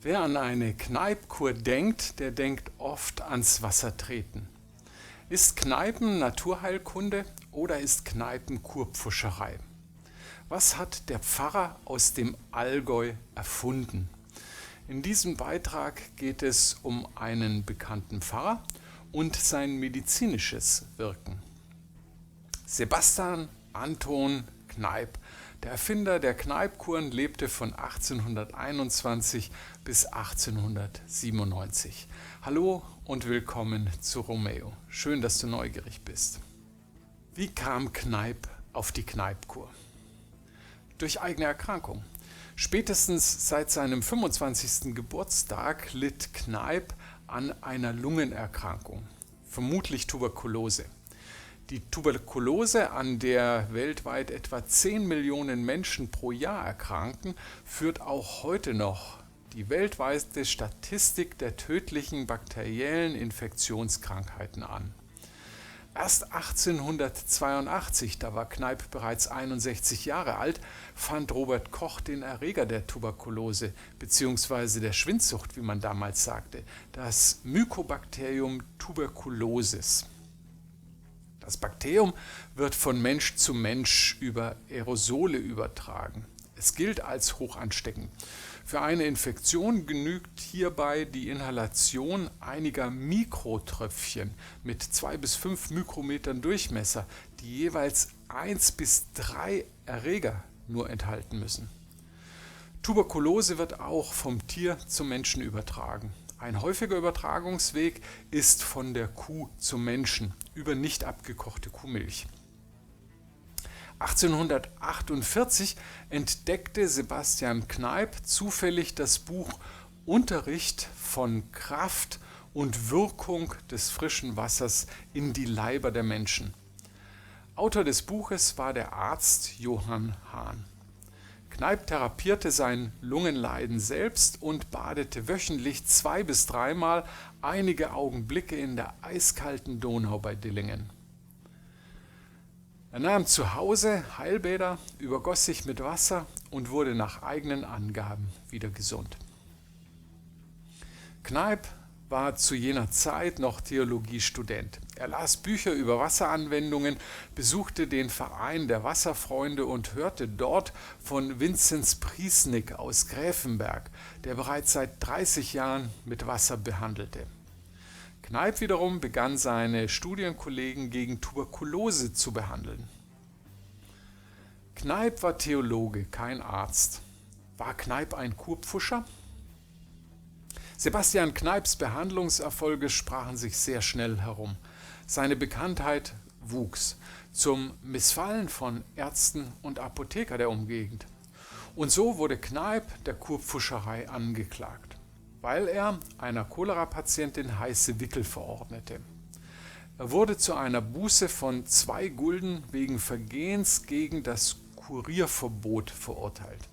Wer an eine Kneippkur denkt, der denkt oft ans Wassertreten. Ist Kneipen Naturheilkunde oder ist Kneipen Kurpfuscherei? Was hat der Pfarrer aus dem Allgäu erfunden? In diesem Beitrag geht es um einen bekannten Pfarrer und sein medizinisches Wirken. Sebastian Anton Kneipp, der Erfinder der Kneippkuren, lebte von 1821 bis 1897. Hallo und willkommen zu Romeo. Schön, dass du neugierig bist. Wie kam Kneipp auf die Kneippkur? Durch eigene Erkrankung. Spätestens seit seinem 25. Geburtstag litt Kneipp an einer Lungenerkrankung, vermutlich Tuberkulose. Die Tuberkulose, an der weltweit etwa 10 Millionen Menschen pro Jahr erkranken, führt auch heute noch die weltweite Statistik der tödlichen bakteriellen Infektionskrankheiten an. Erst 1882, da war Kneipp bereits 61 Jahre alt, fand Robert Koch den Erreger der Tuberkulose bzw. der Schwindsucht, wie man damals sagte, das Mycobacterium tuberculosis. Das Bakterium wird von Mensch zu Mensch über Aerosole übertragen. Es gilt als hochansteckend. Für eine Infektion genügt hierbei die Inhalation einiger Mikrotröpfchen mit 2 bis 5 Mikrometern Durchmesser, die jeweils 1 bis 3 Erreger nur enthalten müssen. Tuberkulose wird auch vom Tier zum Menschen übertragen. Ein häufiger Übertragungsweg ist von der Kuh zum Menschen über nicht abgekochte Kuhmilch. 1848 entdeckte Sebastian Kneipp zufällig das Buch Unterricht von Kraft und Wirkung des frischen Wassers in die Leiber der Menschen. Autor des Buches war der Arzt Johann Hahn. Kneipp therapierte sein Lungenleiden selbst und badete wöchentlich 2 bis 3 Mal einige Augenblicke in der eiskalten Donau bei Dillingen. Er nahm zu Hause Heilbäder, übergoss sich mit Wasser und wurde nach eigenen Angaben wieder gesund. Kneipp war zu jener Zeit noch Theologiestudent. Er las Bücher über Wasseranwendungen, besuchte den Verein der Wasserfreunde und hörte dort von Vinzenz Priesnick aus Gräfenberg, der bereits seit 30 Jahren mit Wasser behandelte. Kneipp wiederum begann seine Studienkollegen gegen Tuberkulose zu behandeln. Kneipp war Theologe, kein Arzt. War Kneipp ein Kurpfuscher? Sebastian Kneipps Behandlungserfolge sprachen sich sehr schnell herum. Seine Bekanntheit wuchs zum Missfallen von Ärzten und Apothekern der Umgegend. Und so wurde Kneipp der Kurpfuscherei angeklagt, weil er einer Cholera-Patientin heiße Wickel verordnete. Er wurde zu einer Buße von 2 Gulden wegen Vergehens gegen das Kurierverbot verurteilt.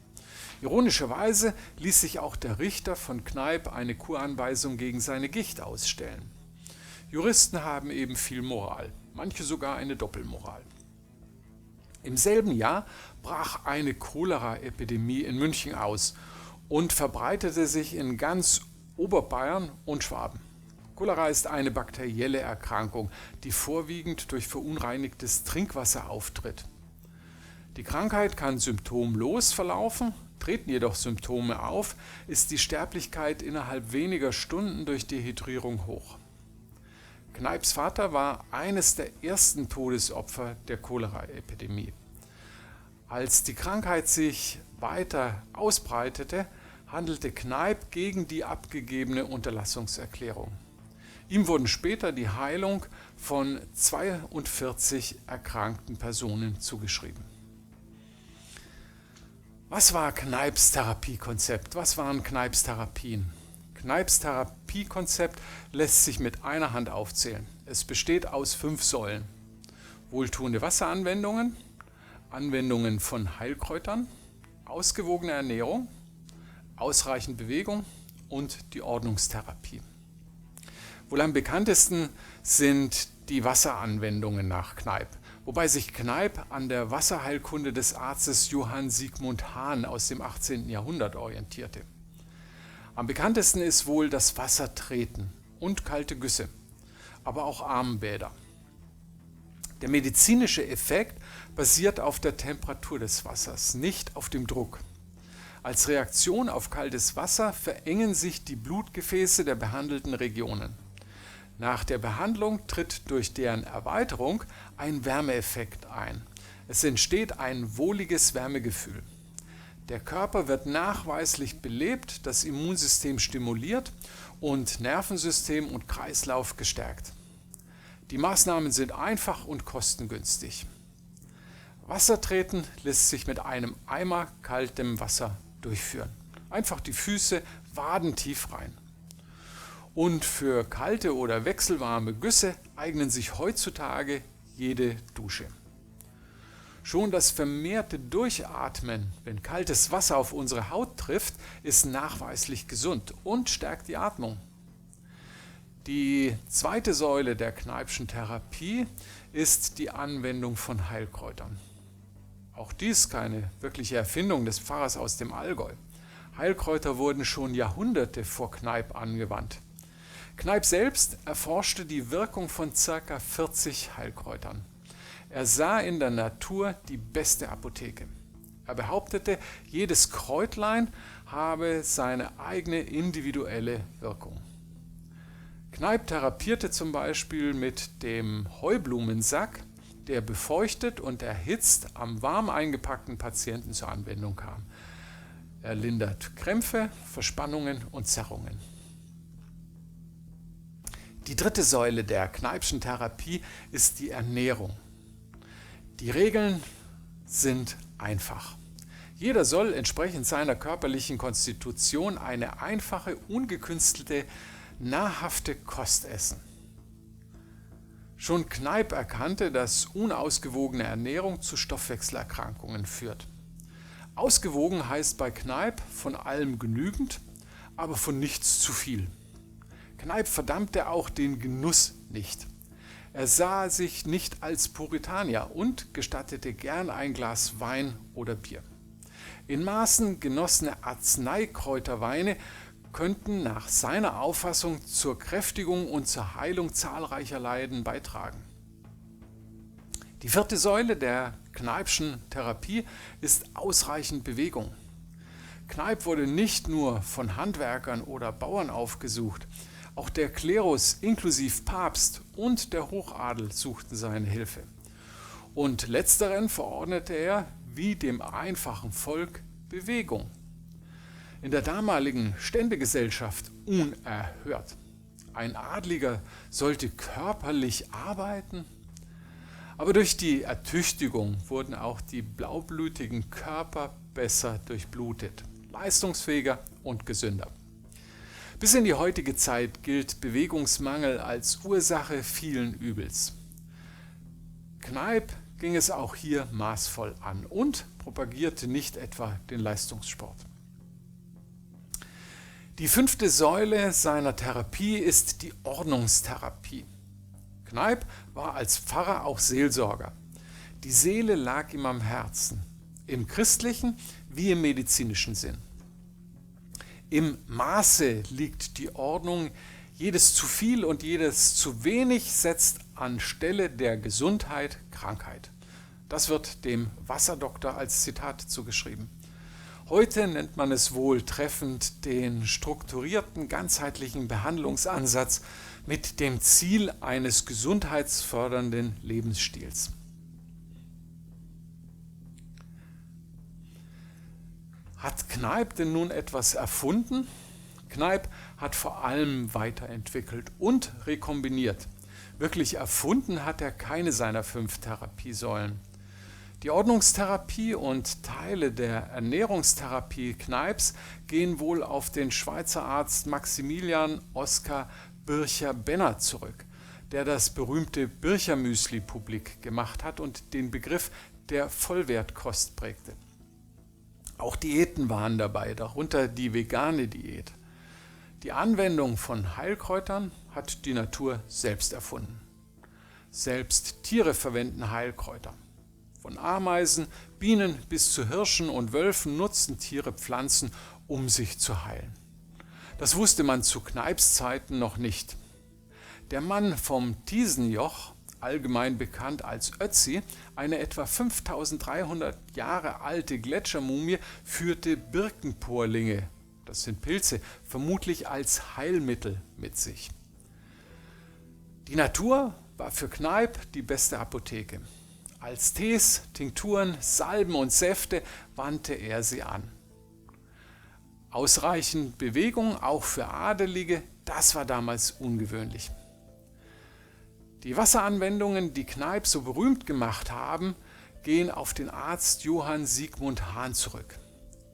Ironischerweise ließ sich auch der Richter von Kneipp eine Kuranweisung gegen seine Gicht ausstellen. Juristen haben eben viel Moral, manche sogar eine Doppelmoral. Im selben Jahr brach eine Cholera-Epidemie in München aus und verbreitete sich in ganz Oberbayern und Schwaben. Cholera ist eine bakterielle Erkrankung, die vorwiegend durch verunreinigtes Trinkwasser auftritt. Die Krankheit kann symptomlos verlaufen, treten jedoch Symptome auf, ist die Sterblichkeit innerhalb weniger Stunden durch Dehydrierung hoch. Kneipps Vater war eines der ersten Todesopfer der Cholera-Epidemie. Als die Krankheit sich weiter ausbreitete, handelte Kneipp gegen die abgegebene Unterlassungserklärung. Ihm wurden später die Heilung von 42 erkrankten Personen zugeschrieben. Was war Kneipps Therapiekonzept? Was waren Kneipps Therapien? Kneipps Therapiekonzept lässt sich mit einer Hand aufzählen. Es besteht aus 5 Säulen. Wohltuende Wasseranwendungen, Anwendungen von Heilkräutern, ausgewogene Ernährung, ausreichend Bewegung und die Ordnungstherapie. Wohl am bekanntesten sind die Wasseranwendungen nach Kneipp, wobei sich Kneipp an der Wasserheilkunde des Arztes Johann Sigmund Hahn aus dem 18. Jahrhundert orientierte. Am bekanntesten ist wohl das Wassertreten und kalte Güsse, aber auch Armbäder. Der medizinische Effekt basiert auf der Temperatur des Wassers, nicht auf dem Druck. Als Reaktion auf kaltes Wasser verengen sich die Blutgefäße der behandelten Regionen. Nach der Behandlung tritt durch deren Erweiterung ein Wärmeeffekt ein. Es entsteht ein wohliges Wärmegefühl. Der Körper wird nachweislich belebt, das Immunsystem stimuliert und Nervensystem und Kreislauf gestärkt. Die Maßnahmen sind einfach und kostengünstig. Wassertreten lässt sich mit einem Eimer kaltem Wasser durchführen. Einfach die Füße wadentief rein. Und für kalte oder wechselwarme Güsse eignen sich heutzutage jede Dusche. Schon das vermehrte Durchatmen, wenn kaltes Wasser auf unsere Haut trifft, ist nachweislich gesund und stärkt die Atmung. Die zweite Säule der Kneippschen Therapie ist die Anwendung von Heilkräutern. Auch dies keine wirkliche Erfindung des Pfarrers aus dem Allgäu. Heilkräuter wurden schon Jahrhunderte vor Kneipp angewandt. Kneipp selbst erforschte die Wirkung von ca. 40 Heilkräutern. Er sah in der Natur die beste Apotheke. Er behauptete, jedes Kräutlein habe seine eigene individuelle Wirkung. Kneipp therapierte zum Beispiel mit dem Heublumensack, der befeuchtet und erhitzt am warm eingepackten Patienten zur Anwendung kam. Er lindert Krämpfe, Verspannungen und Zerrungen. Die dritte Säule der Kneippschen Therapie ist die Ernährung. Die Regeln sind einfach. Jeder soll entsprechend seiner körperlichen Konstitution eine einfache, ungekünstelte, nahrhafte Kost essen. Schon Kneipp erkannte, dass unausgewogene Ernährung zu Stoffwechselerkrankungen führt. Ausgewogen heißt bei Kneipp von allem genügend, aber von nichts zu viel. Kneipp verdammte auch den Genuss nicht. Er sah sich nicht als Puritanier und gestattete gern ein Glas Wein oder Bier. In Maßen genossene Arzneikräuterweine könnten nach seiner Auffassung zur Kräftigung und zur Heilung zahlreicher Leiden beitragen. Die vierte Säule der Kneippschen Therapie ist ausreichend Bewegung. Kneipp wurde nicht nur von Handwerkern oder Bauern aufgesucht, auch der Klerus inklusive Papst und der Hochadel suchten seine Hilfe. Und letzteren verordnete er, wie dem einfachen Volk, Bewegung. In der damaligen Ständegesellschaft unerhört. Ein Adliger sollte körperlich arbeiten. Aber durch die Ertüchtigung wurden auch die blaublütigen Körper besser durchblutet, leistungsfähiger und gesünder. Bis in die heutige Zeit gilt Bewegungsmangel als Ursache vielen Übels. Kneipp ging es auch hier maßvoll an und propagierte nicht etwa den Leistungssport. Die fünfte Säule seiner Therapie ist die Ordnungstherapie. Kneipp war als Pfarrer auch Seelsorger. Die Seele lag ihm am Herzen, im christlichen wie im medizinischen Sinn. Im Maße liegt die Ordnung, jedes zu viel und jedes zu wenig setzt anstelle der Gesundheit Krankheit. Das wird dem Wasserdoktor als Zitat zugeschrieben. Heute nennt man es wohl treffend den strukturierten, ganzheitlichen Behandlungsansatz mit dem Ziel eines gesundheitsfördernden Lebensstils. Hat Kneipp denn nun etwas erfunden? Kneipp hat vor allem weiterentwickelt und rekombiniert. Wirklich erfunden hat er keine seiner 5 Therapiesäulen. Die Ordnungstherapie und Teile der Ernährungstherapie Kneips gehen wohl auf den Schweizer Arzt Maximilian Oskar Bircher-Benner zurück, der das berühmte Bircher-Müsli publik gemacht hat und den Begriff der Vollwertkost prägte. Auch Diäten waren dabei, darunter die vegane Diät. Die Anwendung von Heilkräutern hat die Natur selbst erfunden. Selbst Tiere verwenden Heilkräuter. Von Ameisen, Bienen bis zu Hirschen und Wölfen nutzen Tiere Pflanzen, um sich zu heilen. Das wusste man zu Kneips Zeiten noch nicht. Der Mann vom Tiesenjoch, allgemein bekannt als Ötzi, eine etwa 5300 Jahre alte Gletschermumie, führte Birkenporlinge, das sind Pilze, vermutlich als Heilmittel mit sich. Die Natur war für Kneipp die beste Apotheke. Als Tees, Tinkturen, Salben und Säfte wandte er sie an. Ausreichend Bewegung, auch für Adelige, das war damals ungewöhnlich. Die Wasseranwendungen, die Kneipp so berühmt gemacht haben, gehen auf den Arzt Johann Siegmund Hahn zurück.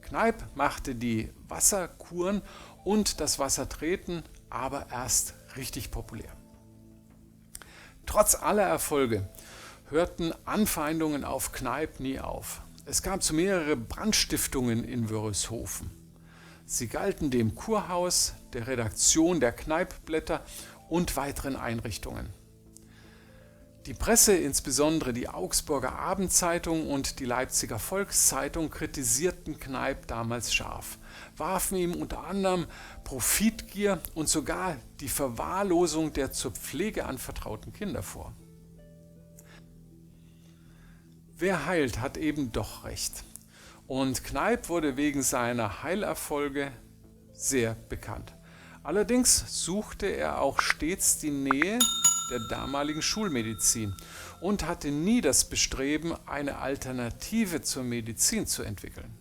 Kneipp machte die Wasserkuren und das Wassertreten aber erst richtig populär. Trotz aller Erfolge hörten Anfeindungen auf Kneipp nie auf. Es gab so mehrere Brandstiftungen in Wörishofen. Sie galten dem Kurhaus, der Redaktion der Kneippblätter und weiteren Einrichtungen. Die Presse, insbesondere die Augsburger Abendzeitung und die Leipziger Volkszeitung, kritisierten Kneipp damals scharf, warfen ihm unter anderem Profitgier und sogar die Verwahrlosung der zur Pflege anvertrauten Kinder vor. Wer heilt, hat eben doch recht. Und Kneipp wurde wegen seiner Heilerfolge sehr bekannt. Allerdings suchte er auch stets die Nähe der damaligen Schulmedizin und hatte nie das Bestreben, eine Alternative zur Medizin zu entwickeln.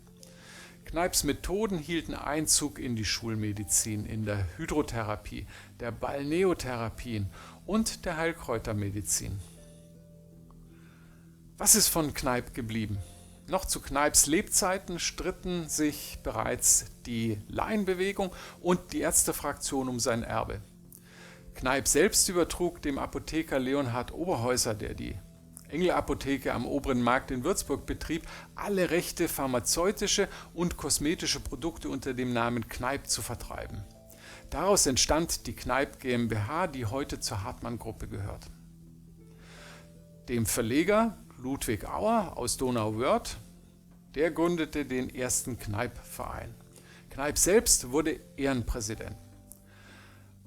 Kneips Methoden hielten Einzug in die Schulmedizin, in der Hydrotherapie, der Balneotherapien und der Heilkräutermedizin. Was ist von Kneipp geblieben? Noch zu Kneips Lebzeiten stritten sich bereits die Laienbewegung und die Ärztefraktion um sein Erbe. Kneipp selbst übertrug dem Apotheker Leonhard Oberhäuser, der die Engel-Apotheke am Oberen Markt in Würzburg betrieb, alle Rechte, pharmazeutische und kosmetische Produkte unter dem Namen Kneipp zu vertreiben. Daraus entstand die Kneipp GmbH, die heute zur Hartmann-Gruppe gehört. Dem Verleger Ludwig Auer aus Donauwörth, der gründete den ersten Kneipp-Verein. Kneipp selbst wurde Ehrenpräsident.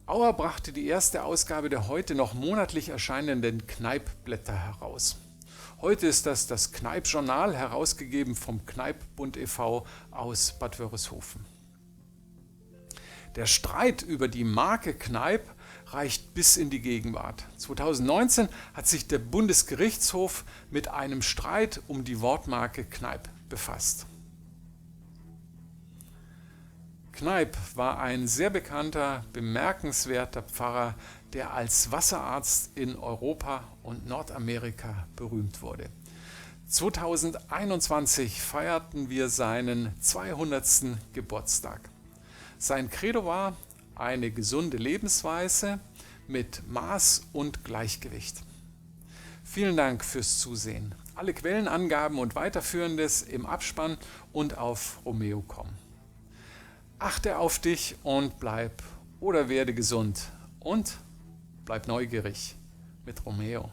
Auer brachte die erste Ausgabe der heute noch monatlich erscheinenden Kneipp-Blätter heraus. Heute ist das Kneipp-Journal, herausgegeben vom Kneipp-Bund e.V. aus Bad Wörishofen. Der Streit über die Marke Kneipp reicht bis in die Gegenwart. 2019 hat sich der Bundesgerichtshof mit einem Streit um die Wortmarke Kneipp befasst. Kneipp war ein sehr bekannter, bemerkenswerter Pfarrer, der als Wasserarzt in Europa und Nordamerika berühmt wurde. 2021 feierten wir seinen 200. Geburtstag. Sein Credo war eine gesunde Lebensweise mit Maß und Gleichgewicht. Vielen Dank fürs Zusehen. Alle Quellenangaben und Weiterführendes im Abspann und auf Romeo.com. Achte auf dich und bleib oder werde gesund und bleib neugierig mit Romeo.